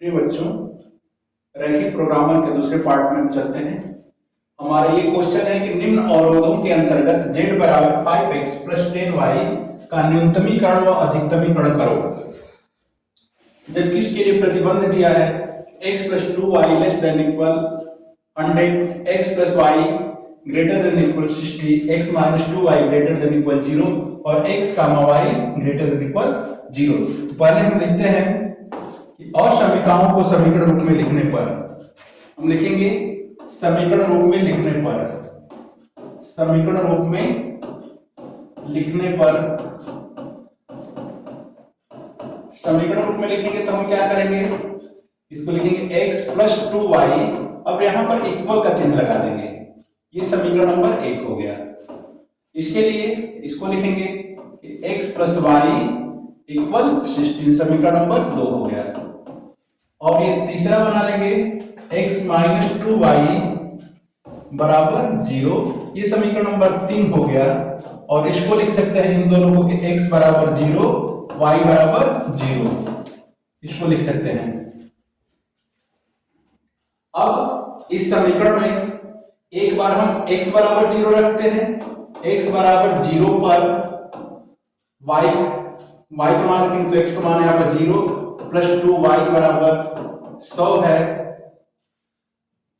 प्रिय बच्चों, रैखिक प्रोग्रामर के दूसरे पार्ट में हम चलते हैं। हमारा ये क्वेश्चन है कि निम्न अवरोधों के अंतर्गत z बराबर 5x प्लस 10y का न्यूनतमीकरण व अधिकतमीकरण करो। जबकि इसके लिए प्रतिबंध दिया है x plus 2y less than equal 100, x plus y greater than equal 60, x minus 2y greater than equal 0 और x कामा y ग्रेटर देन इक्वल 0। तो पहले हम लिखते हैं कि असमीकरणों को समीकरण रूप में लिखने पर हम लिखेंगे समीकरण रूप में लिखने लिखेंगे तो हम क्या करेंगे, इसको लिखेंगे x प्लस 2y। अब यहां पर इक्वल का चिन्ह लगा देंगे, ये समीकरण नंबर 1 हो गया। इसके लिए इसको लिखेंगे कि x प्लस y इक्वल 16, समीकरण नंबर 2 हो गया। और ये तीसरा बना लेंगे x माइनस 2y बराबर 0, ये समीकरण नंबर 3 हो गया। और इसको लिख सकते हैं इन दोनों को कि x बराबर 0 y बराबर 0, इसको लिख सकते हैं। अब इस समीकरण में एक बार हम x बराबर 0 रखते हैं, x बराबर 0 पर y का मान रखेंगे तो x का मान यहाँ पर 0 प्लस 2y बराबर 100 है।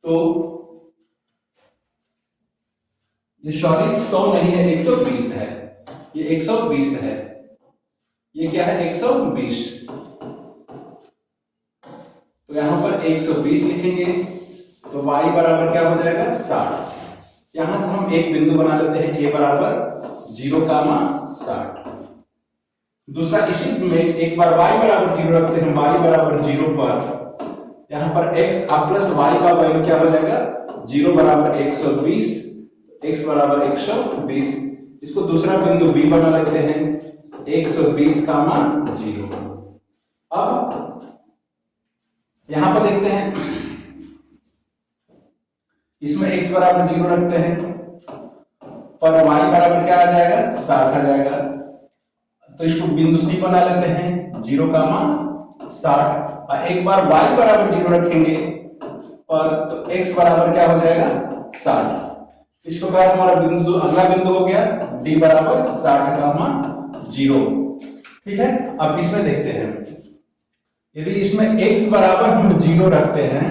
तो ये सॉरी 100 नहीं है, 120 है, ये 120 है, ये क्या है 120। तो यहां पर 120 लिखेंगे तो y बराबर क्या हो जाएगा 60। यहां से हम एक बिंदु बना लेते हैं a बराबर 0 कामा 60। दूसरा इसी में एक बार y बराबर 0 रखते हैं, y बराबर 0 पर यहां पर x प्लस y का वैल्यू क्या हो जाएगा 0 बराबर 120, x बराबर 120। इसको दूसरा बिंदु b बना लेते हैं 120 कामा 0। अब यहां पर देखते हैं, इसमें x बराबर 0 रखते हैं और y बराबर क्या आ जाएगा 60 आ जाएगा। तो इसको बिंदु C बना लेते हैं 0 कामा 60। और एक बार y बराबर 0 रखेंगे पर तो x बराबर क्या हो जाएगा 60। इसको कहा हमारा बिंदु, अगला बिंदु हो गया d बराबर 60 कामा 0। ठीक है, अब इसमें देखते हैं, यदि इसमें x बराबर हम 0 रखते हैं,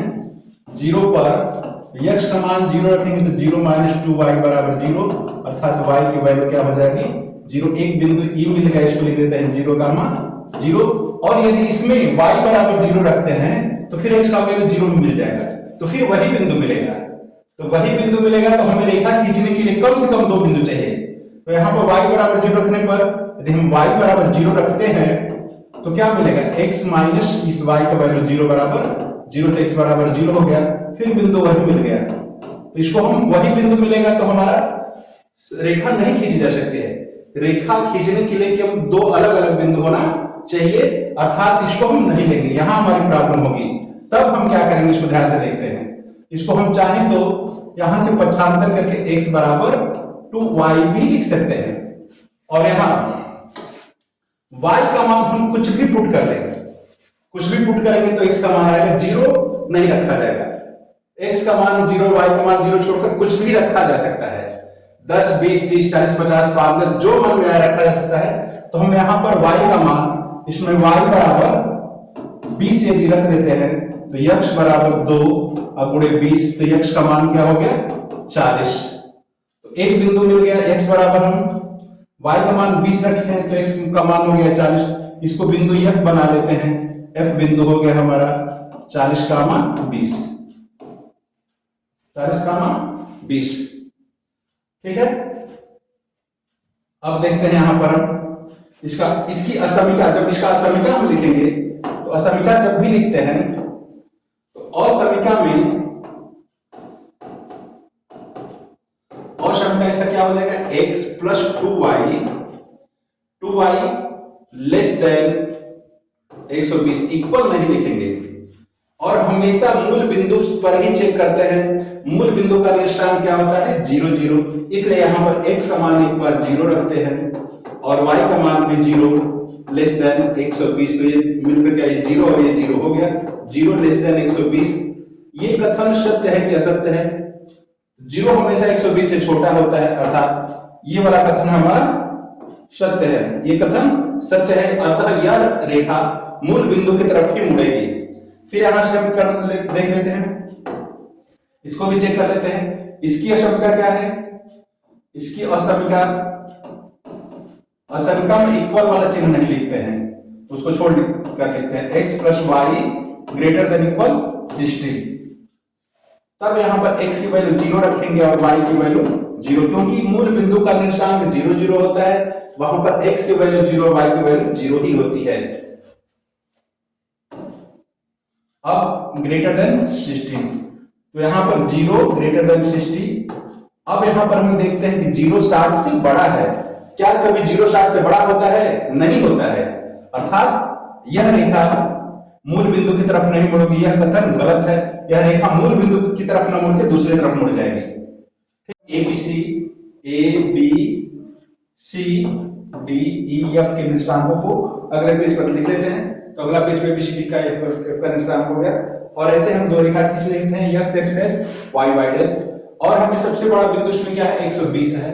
0 पर x का मान 0 रखेंगे तो 0 माइनस 2y बराबर 0, अर्थात y की वैल्यू क्या हो जाएगी 0। एक बिंदु E मिल गया, इसको लिख देते हैं 0 कामा 0। और यदि इसमें y बराबर 0 रखते हैं तो फिर x का वैल्यू 0 मिल जाएगा, तो फिर वही बिंदु मिलेगा। तो वही बिंदु मिलेगा तो हमें रेखा खींचने के लिए कम से कम 2 बिंदु चाहिए। तो यहाँ पर y बराबर 0 रखने पर यदि हम y बराबर 0 रखते हैं तो क्या मिलेगा x माइनस इस y का वैल्यू 0 बराबर 0, तो x बराबर 0 हो गया, फिर बिंदु वही मिल गया। तो इसको हम वही बिंदु मिलेगा तो हमारा रेखा नहीं खींची जा सकती है। रेखा खींचने के लिए कि हम 2 अलग अलग बिंदु होना चाहिए, अर्थात इसको हम नहीं लेंगे, यहां हमारी प्रॉब्लम होगी। तब हम क्या करेंगे, इसको ध्यान से देखते हैं। इसको हम चाहें तो यहां से पक्षांतर करके x बराबर 2y भी लिख सकते हैं और यहां y का मान हम कुछ भी पुट कर लेंगे, कुछ भी पुट करेंगे तो x का मान आएगा 0 नहीं रखा जाएगा। x का मान 0, y का मान 0 छोड़कर कुछ भी रखा जा सकता है, 10, 20, 30, 40, 50, 5, 10 जो मन में आए रखा जा सकता है। तो हम यहां पर y का मान, इसमें y बराबर 20 यदि रख देते हैं तो x बराबर 2 और गुणे 20, तो x का मान क्या हो गया 40। तो एक बिंदु मिल गया, x बराबर हम y का मान 20 रखे हैं तो x का मान हो गया 40। इसको बिंदु f बना लेते हैं, f बिंदु हो गया हमारा 40 कामा 20, 40 कामा 20। ठीक है, अब देखते हैं यहां पर हम इसकी असमीका, जब इसका असमीका हम लिखेंगे तो असमीका जब भी लिखते हैं तो असमीका इसका क्या हो जाएगा x plus 2y less than 120, equal नहीं लिखेंगे। और हमेशा मूल बिंदु पर ही चेक करते हैं, मूल बिंदु का निशान क्या होता है 0 0, इसलिए यहां पर x का मान एक बार 0 रखते हैं और y का मान भी 0 लेस देन 120, तो ये मिलकर क्या ये 0 और ये 0 हो गया, 0 लेस देन 120। ये कथन सत्य है कि असत्य है? 0 हमेशा 120 से छोटा होता है, अर्थात ये वाला कथन हमारा सत्य है, ये कथन सत्य है, अतः यह रेखा मूल बिंदु की तरफ ही मुड़ेगी। फिर यहां से हम देख लेते हैं, इसको भी चेक कर लेते हैं। इसकी असमिका क्या है? इसकी असमिका, असमिका में इक्वल वाला चिन्ह नहीं लिखते हैं, उसको छोड़ कर लिखते हैं x plus y greater than equal 60। तब यहां पर x की वैल्यू 0 रखेंगे और y की वैल्यू 0, क्योंकि मूल बिंदु का निर्देशांक 0 0 होता है, वहां पर x की वैल्यू 0 y की वैल्यू 0 ही होती है। अब ग्रेटर देन 60, तो यहां पर 0 ग्रेटर देन 60। अब यहां पर हम देखते हैं कि 0 60 से बड़ा है। क्या कभी 0 60 से बड़ा होता है? नहीं होता है, अर्थात यह रेखा मूल बिंदु की तरफ नहीं मुड़ेगी, यह कथन गलत है। यह रेखा मूल बिंदु की तरफ न मुड़ के दूसरी तरफ मुड़ जाएगी। ABC, AB, C, D, E, F के निर्देशांकों को अगले पेज पर लिख लेते हैं, तो अगला पेज पे BCD का F का निर्देशांक हो गया। और ऐसे हम दो रेखा खींच लेते हैं, x x dash y y dash, और हमें सबसे बड़ा बिंदु इसमें क्या है? 120 है।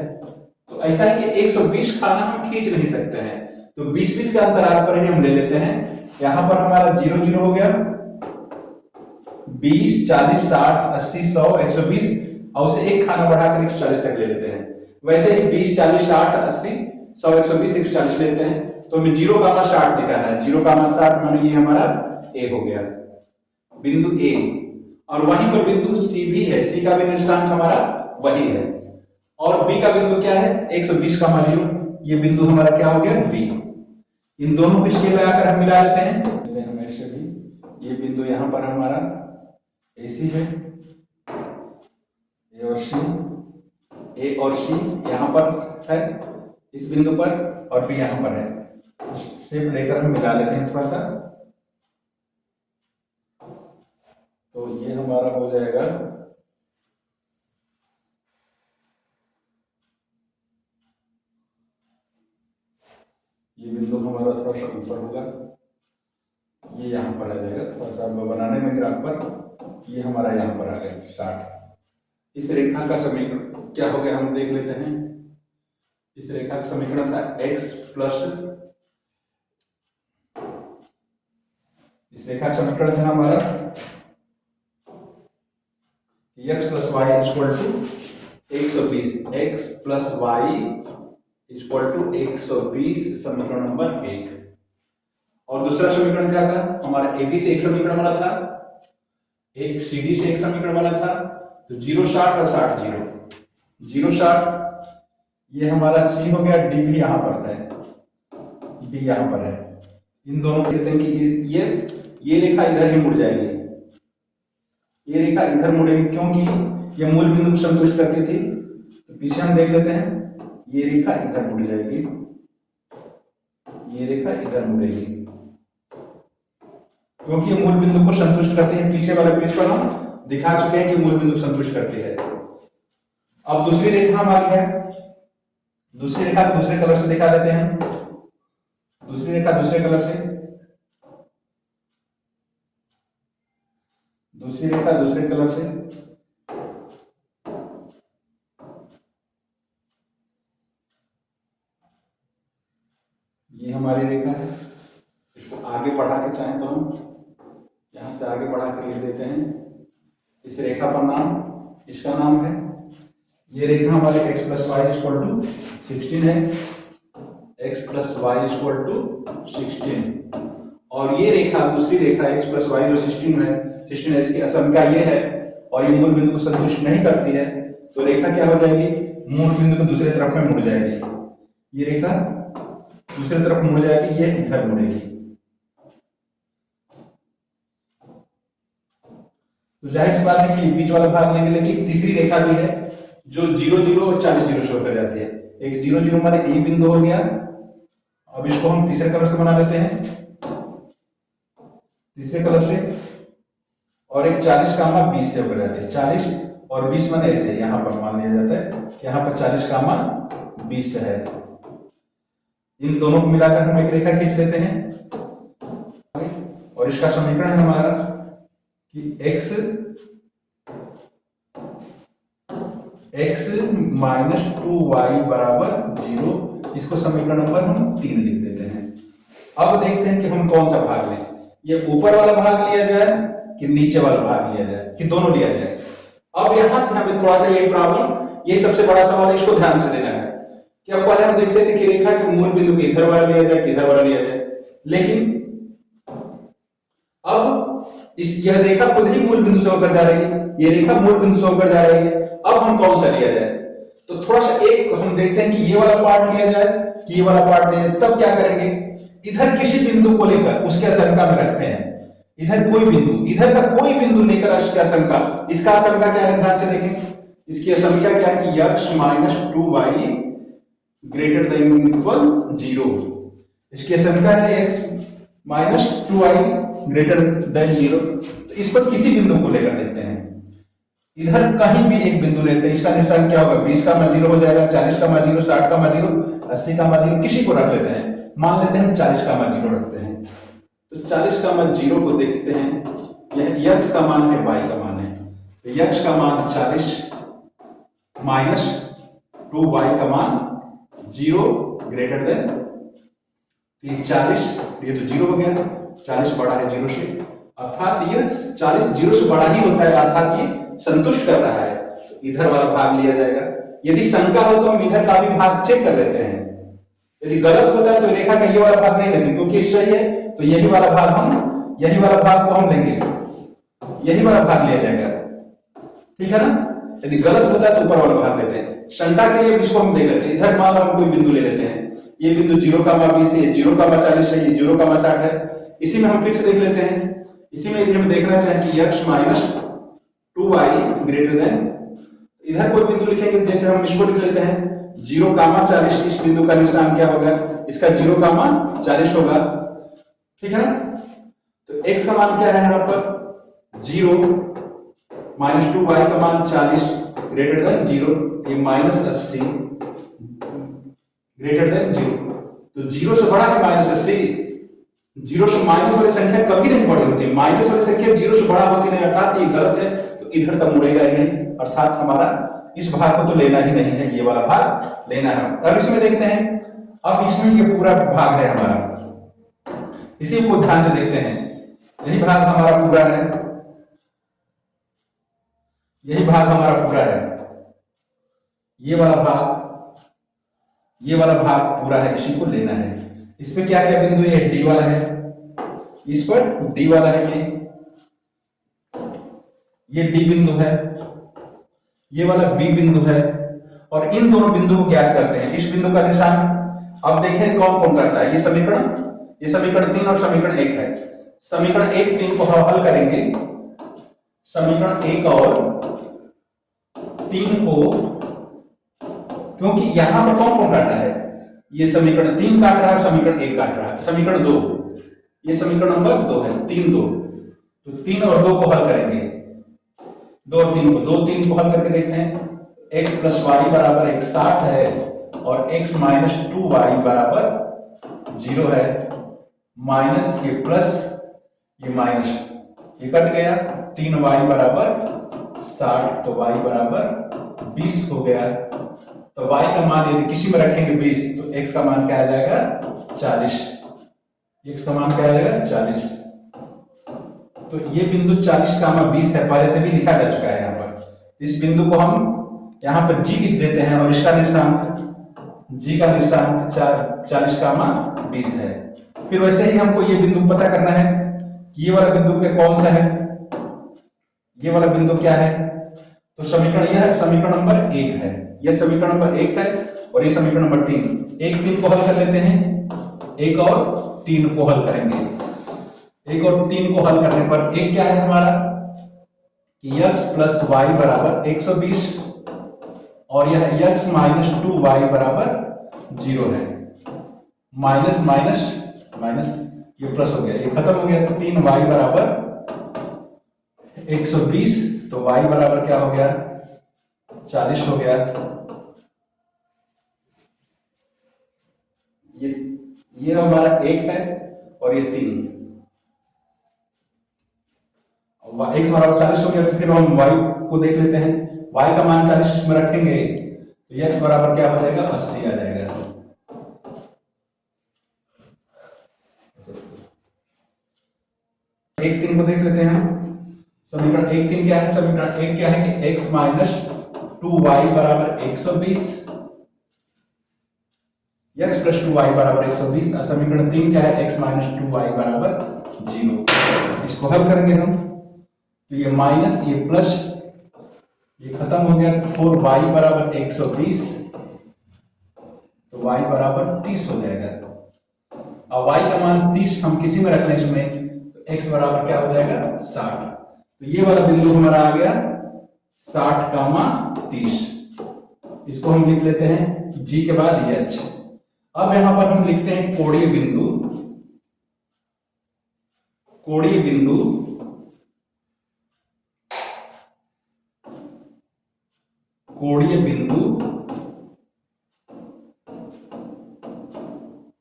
तो ऐसा है कि 120 खाना हम खींच नहीं सकते हैं, तो 20-20 के अंतराल पर ही हम ले लेते हैं। यहां पर हमारा 0 0 हो गया, 20 40 60 80 100 120, और उसे एक खाना बढ़ाकर 140 तक ले लेते हैं। वैसे ही 20 40 60 80 100 120 140 लेते हैं, तो हमें 0 का 60 दिखाना है। 0 का 60 माने ये हमारा A हो गया, बिंदु A। और वहीं पर बिंदु C भी है, C का भी निर्देशांक हमारा वही है। और B का बिंदु क्या है? 120 का 0, ये बिंदु हमारा क्या हो गया? B। इन दोनों को स्केल लगाकर हम मिला लेते हैं हमेशा भी। ये बिंदु यहां पर हमारा AC है, A और C, A और C यहां पर है इस बिंदु पर, और B यहां पर है। शेप लेकर हम मिला लेते हैं थोड़ा सा, तो ये हमारा हो जाएगा ये बिंदु हमारा थोड़ा सा ऊपर होगा, ये यहाँ पर आ जाएगा। थोड़ा सा बनाने में ग्राफ पर ये हमारा यहाँ पर आ गया 60। इस रेखा का समीकरण क्या हो गया हम देख लेते हैं। इस रेखा का समीकरण था x प्लस, इस रेखा का समीकरण था हमारा x plus y equal to 120, x plus y equal to 120, समीकरण नंबर 1। और दूसरा समीकरण क्या था हमारा? AB से एक समीकरण बना था, एक CD से एक समीकरण बना था, तो 0 60 और 60 0, 0 60 ये हमारा C हो गया, D भी यहां पर है, D यहां पर है। इन दोनों कहते हैं कि ये रेखा इधर ही मुड़ जाएगी, ये रेखा इधर मुड़ेगी, क्योंकि ये मूल बिंदु को संतुष्ट करती थी। तो पीछे हम देख लेते हैं, ये रेखा इधर मुड़ जाएगी, ये रेखा इधर मुड़ेगी, क्योंकि ये मूल बिंदु को संतुष्ट करती है। पीछे वाले पेज पर हम दिखा चुके हैं कि मूल बिंदु को संतुष्ट करती है। अब दूसरी रेखा हमारी है, दूसरी रेखा को दूसरे कलर से दिखा देते हैं, दूसरी रेखा दूसरे कलर से, दूसरी रेखा दूसरे कलर से। ये हमारी रेखा है, इसको आगे बढ़ा के चाहें तो हम यहां से आगे बढ़ा कर लिख देते हैं। इस रेखा पर नाम, इसका नाम है, ये रेखा हमारे x plus y equal to 16 है, x plus y equal to 16। और ये रेखा दूसरी रेखा x प्लस वाई जो 16 है, इसकी असमिका ये है और ये मूल बिंदु को संतुष्ट नहीं करती है, तो रेखा क्या हो जाएगी? मूल बिंदु को दूसरे तरफ में मुड़ जाएगी। ये रेखा दूसरी तरफ मुड़ जाएगी, ये इधर मुड़ेगी। तो जाहिर सी बात है कि बीच वाला भाग लेंगे, लेकिन तीसरी रेखा भी है जो 0 0 और 40 0 शो कर जाती है। एक 0 0 हमारे ए बिंदु हो गया, अब इसको हम तीसरे कलर से बना देते हैं, तीसरे कलर से, और एक 40 कामा 20 से होकर जाती है। 40 और 20 माने ऐसे यहां पर मान लिया जाता है कि यहां पर 40 कामा 20 है। इन दोनों को मिलाकर हम एक रेखा खींच लेते हैं और इसका समीकरण है हमारा कि x माइनस 2y बराबर 0। इसको समीकरण नंबर हम 3 लिख देते हैं। अब देखते हैं कि हम कौन सा भाग लें, ये ऊपर वाला भाग लिया जाए कि नीचे वाला भाग लिया जाए कि दोनों लिया जाए। अब यहां से हमें थोड़ा सा ये प्रॉब्लम, ये सबसे बड़ा सवाल है, इसको ध्यान से देना है कि अब पहले हम देखते थे कि रेखा के मूल बिंदु के इधर वाला लिया जाए कि इधर वाला लिया जाए, लेकिन अब यह रेखा खुद ही मूल बिंदु से होकर जा रही है, ये रेखा मूल बिंदु से होकर जा रही है। अब हम कौन सा लिया जाए, तो थोड़ा सा एक हम देखते हैं कि ये वाला पार्ट लिया जाए कि ये वाला पार्ट लिया जाए। तब क्या करेंगे, इधर किसी बिंदु को लेकर उसके आशंका में रखते हैं, इधर कोई बिंदु, इधर का कोई बिंदु लेकर उसकी आशंका, इसका आशंका क्या है ध्यान से देखें, इसकी आशंका क्या है कि x minus 2y greater than equal 0। इसकी आशंका है x minus 2y greater than 0। तो इस पर किसी बिंदु को लेकर देते हैं, इधर कहीं भी एक बिंदु लेते हैं, इसका निशान क्या होगा, 20 का मान 0 हो जाएगा, 40 का मान 0, 60 का मान 0, 80 का मान 0, किसी को रख लेते हैं। मान लेते हैं हम 40 का मान 0 रखते हैं, तो 40 का मान 0 को देखते हैं, यह x का मान है, y का मान है, तो x का मान 40 माइनस 2y का मान 0 ग्रेटर देन 40, ये तो 0 हो गया, 40 बड़ा है 0 से, अर्थात ये 40 0 से बड़ा ही होता है, अर्थात ये संतुष्ट कर रहा है, तो इधर वाला भाग लिया जाएगा। यदि शंका हो तो हम इधर का भी भाग चेक कर लेते हैं, यदि गलत होता है तो रेखा का ये वाला भाग नहीं लेते, क्योंकि सही है तो यही वाला भाग हम, यही वाला भाग को हम लेंगे, यही वाला भाग लिया जाएगा, ठीक है ना। यदि गलत होता है तो ऊपर वाला भाग लेते हैं। शंका के लिए इसको हम देख लेते हैं, इधर मान लो हम कोई बिंदु ले लेते हैं, ये बिंदु 0 का मान 20 है, 0 का मान 40 है, ये 0 का मान 60 है, इसी में हम फिर से देख लेते हैं। इसी में यदि हम देखना चाहें कि x minus 2y greater than, इधर कोई बिंदु लिखेंगे, जैसे हम इसको लिख लेते हैं 0 कामा 40, इस बिंदु का निशान क्या होगा, इसका 0 कामा 40 होगा, ठीक है ना। तो x का मान क्या है यहाँ पर 0 माइनस 2y का मान 40 ग्रेटर देन 0, ये माइनस 80 ग्रेटर देन 0, तो 0 से बड़ा है माइनस 80, 0 से माइनस वाली संख्या कभी नहीं बड़ी होती, माइनस वाली संख्या 0 से बड़ा होती नहीं, अर्थात ये गलत है, तो इधर तक मुड़ेगा ही नहीं, अर्थात हमारा इस भाग को तो लेना ही नहीं है, ये वाला भाग लेना है। अब इसमें देखते हैं, अब इसमें ये पूरा भाग है हमारा, इसी को ध्यान से देखते हैं, यही भाग हमारा पूरा है, यही भाग हमारा पूरा है, ये वाला भाग, ये वाला भाग पूरा है, इसी को लेना है। इस पे क्या क्या बिंदु है, डी वाला है, इस पर डी वाला है, ये डी बिंदु है, ये वाला बी बिंदु है, और इन दोनों बिंदु को ज्ञात करते हैं। इस बिंदु का निशान अब देखें कौन कौन करता है, ये समीकरण 3 और समीकरण 1 है। समीकरण 1 3 को हल करेंगे, समीकरण 1 और 3 को, क्योंकि यहां पर कौन कौन काटा है, ये समीकरण 3 काट रहा है, समीकरण 1 काट रहा है, समीकरण 2, ये समीकरण नंबर 2 है, 3 2, तो 3 और 2 को हल करेंगे, 2 और 3 को, 2 3 को हल करके देखते हैं, x प्लस वाई बराबर 60 है और x माइनस 2y बराबर 0 है, माइनस ये प्लस ये माइनस, ये कट गया, 3y बराबर 60, तो y बराबर 20 हो गया। तो y का मान यदि किसी में रखेंगे 20, तो x का मान क्या आ जाएगा 40, x का मान क्या आ जाएगा 40। तो ये बिंदु 40 का मान 20 है, पहले से भी लिखा जा चुका है यहाँ पर। इस बिंदु को हम यहाँ पर g लिख देते हैं और इसका निर्देशांक g का निर्देशांक 40 का मान 20 है। फिर वैसे ही हमको ये बिंदु पता करना है कि ये वाला बिंदु के कौन सा है, ये वाला बिंदु क्या है, तो समीकरण यह है, समीकरण नंबर 1 है, यह समीकरण नंबर 1 है और ये समीकरण नंबर 3। 1 3 को हल कर लेते हैं, 1 और 3 को हल करेंगे। 1 और 3 को हल करने पर एक क्या है हमारा कि x प्लस वाई बराबर 120 और यह x माइनस 2y बराबर 0 है, माइनस माइनस माइनस ये प्लस हो गया, ये खत्म हो गया, 3y बराबर 120, तो y बराबर क्या हो गया 40 हो गया, ये ये हमारा 1 है और ये 3। x बराबर 40 हो गया, तो फिर हम y को देख लेते हैं। y का मान 40 में रखेंगे तो x बराबर क्या हो जाएगा, 80 आ जाएगा। एक 3 को देख लेते हैं। समीकरण 1 3 क्या है, समीकरण 1 क्या है कि x माइनस 2y बराबर 120, x प्लस 2y बराबर 120। समीकरण 3 क्या है, x माइनस 2y बराबर 0। इसको हल करेंगे हम तो ये माइनस ये प्लस ये खत्म हो गया, तो 4y बराबर 120, तो y बराबर 30 हो जाएगा। अब y का मान 30 हम किसी में रख लें इसमें, तो x बराबर क्या हो जाएगा, 60। तो ये वाला बिंदु हमारा आ गया 60, 30। इसको हम लिख लेते हैं g के बाद h। अब यहां पर हम लिखते हैं कोणीय बिंदु, कोणीय बिंदु कोणीय बिंदु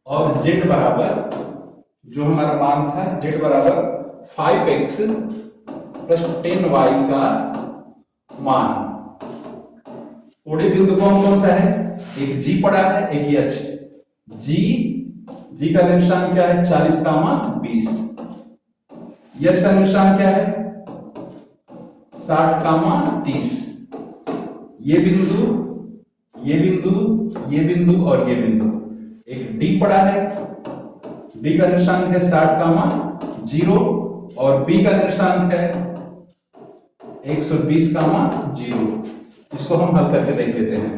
और z बराबर जो हमारा मान था, z बराबर 5x प्लस 10y का मान। कोणीय बिंदु कौन कौन सा है, एक g पड़ा है, एक h। g का निशान क्या है, 40, 20। h का निशान क्या है, 60, 30। ये बिंदु, ये बिंदु, ये बिंदु और ये बिंदु, एक D पड़ा है, D का निशान है 60, 0 और B का निशान है 120, 0। इसको हम हल करके देख लेते हैं।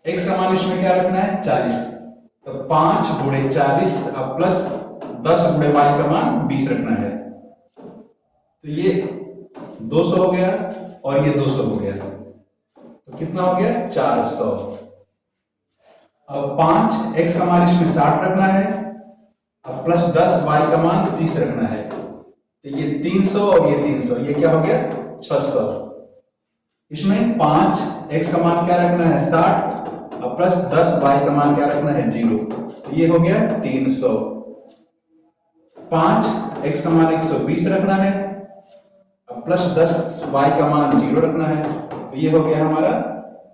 x का मान इसमें क्या रखना है, 40, तो 5 गुणे 40 अब प्लस 10 गुणे y का मान 20 रखना है, तो ये 200 हो गया और ये 200 हो गया, तो कितना हो गया, 400। अब 5 x का मान इसमें 60 रखना है, अब प्लस 10 y का मान 30 रखना है, तो ये 300 और ये 300, ये क्या हो गया, 600। इसमें 5 x का मान क्या रखना है, 60, अब प्लस 10 y का मान क्या रखना है, 0, तो ये हो गया 300। 5 x का मान 120 रखना है, अब प्लस 10 y का मान 0 रखना है, तो ये हो गया हमारा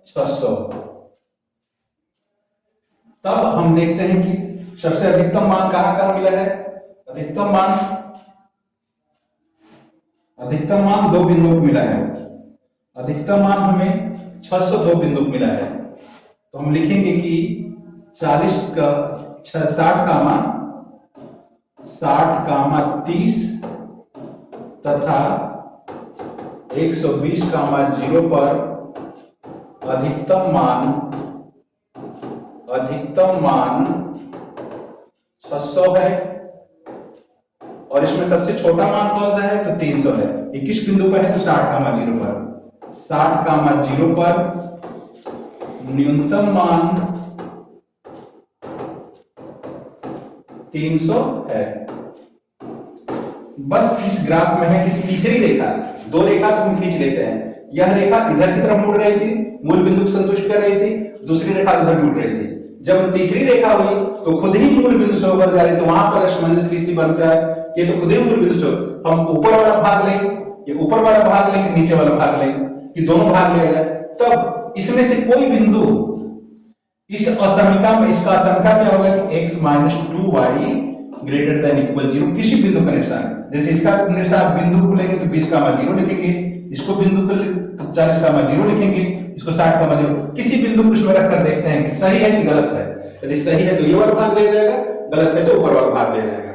600। तब हम देखते हैं कि सबसे अधिकतम मान कहां मिला है। अधिकतम मान 2 बिंदुओं को मिला है। अधिकतम मान हमें 602 बिंदु को मिला है, तो हम लिखेंगे कि 60, 30 तथा 120, 0 पर अधिकतम मान 600 है, और इसमें सबसे छोटा मान कौन सा है, तो 300 है। ये किस बिंदु पर है, तो 60, 0 पर। 60, 0 पर न्यूनतम मान 300 है। बस इस ग्राफ में है कि तीसरी रेखा, 2 रेखा तो हम खींच लेते हैं। यह रेखा इधर की तरफ मुड़ रही थी, मूल बिंदु को संतुष्ट कर रही थी, दूसरी रेखा उधर मुड़ रही थी। जब तीसरी रेखा हुई तो खुद ही मूल बिंदु से होकर जा रही, तो वहां पर असमंजस की स्थिति बनता है। ये तो खुद ही मूल बिंदु से, हम ऊपर वाला भाग लें, ये ऊपर वाला भाग लें कि नीचे वाला भाग लें, कि दोनों भाग लिया जाए, तब इसमें से कोई बिंदु इस असमीका में, इसका असमीका क्या होगा कि x minus 2y greater than equal 0, किसी बिंदु का निशान। जैसे इसका निशान बिंदु को लेंगे तो 20, 0 लिखेंगे, इसको बिंदु को 40, 0 लिखेंगे, इसको 60, 0, किसी बिंदु को इसमें रखकर देखते हैं कि सही है कि गलत है। यदि सही है तो ये वाला भाग लिया जाएगा, गलत है तो ऊपर वाला भाग लिया जाएगा।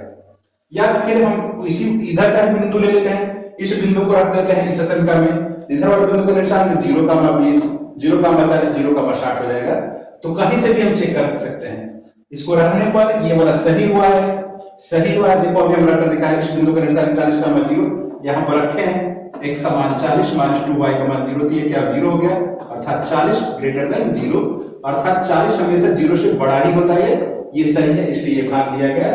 या फिर हम इसी इधर का बिंदु ले लेते हैं, इस बिंदु को रख देते हैं इस असमीका में, इधर वाले बिंदु का निशान 0, 20, 0, 40, 0, 60 हो जाएगा। तो कहीं से भी हम चेक कर सकते हैं। इसको रखने पर ये वाला सही हुआ है, सही हुआ है। देखो अभी हम रखकर दिखाएं, इस बिंदु का निशान 40, 0 यहां पर रखे हैं, x का मान 40 माइनस 2y का मान 0, ये क्या 0 हो गया, अर्थात 40 ग्रेटर देन 0, अर्थात 40 हमेशा 0 से बड़ा ही होता है। ये सही है, इसलिए ये भाग लिया गया।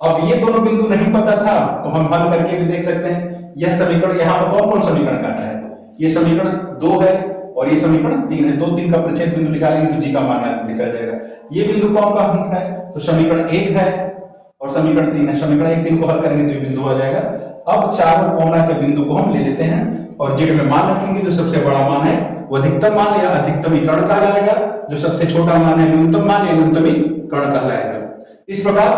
अब ये दोनों बिंदु नहीं पता था तो हम हल करके भी देख सकते हैं। यह समीकरण, यहाँ पर कौन कौन समीकरण काटा है, ये समीकरण 2 है, और ये समीकरण 3 है। 2 3 का प्रतिच्छेद बिंदु निकालेंगे तो जी का मान निकल जाएगा। ये बिंदु कौन का है तो समीकरण 1 है और समीकरण 3 है। समीकरण 1 3 को हल करेंगे तो ये बिंदु आ जाएगा। अब चारों कोना के बिंदु को हम ले लेते हैं और जेड में मान रखेंगे। जो सबसे बड़ा मान है वो अधिकतम मान या अधिकतमीकरण कहलाएगा, जो सबसे छोटा मान है न्यूनतम मान या न्यूनतमीकरण कहलाएगा। इस प्रकार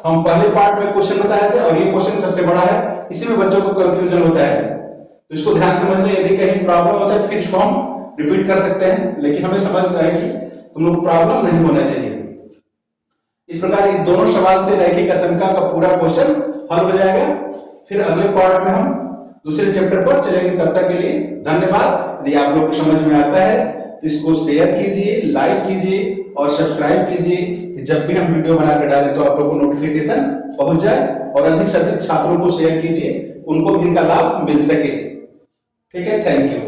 हम पहले पार्ट में क्वेश्चन बताए थे और ये क्वेश्चन सबसे बड़ा है, इसी में बच्चों को कंफ्यूजन होता है, तो इसको ध्यान समझ लें। यदि कहीं प्रॉब्लम होता है तो फिर इसको हम रिपीट कर सकते हैं, लेकिन हमें समझ रहा है कि तुम लोग प्रॉब्लम नहीं होना चाहिए। इस प्रकार ये दोनों सवाल से रैखिक असंख्य का पूरा क्वेश्चन हल हो जाएगा। फिर अगले पार्ट में हम दूसरे चैप्टर पर चलेंगे। तब तक के लिए धन्यवाद। यदि आप लोग को समझ में आता है तो इसको शेयर कीजिए, लाइक कीजिए और सब्सक्राइब कीजिए कि जब भी हम वीडियो बना के डालें तो आप लोग को नोटिफिकेशन पहुंच जाए, और अधिक से अधिक छात्रों को शेयर कीजिए, उनको भी इनका लाभ मिल सके। ठीक है, थैंक यू।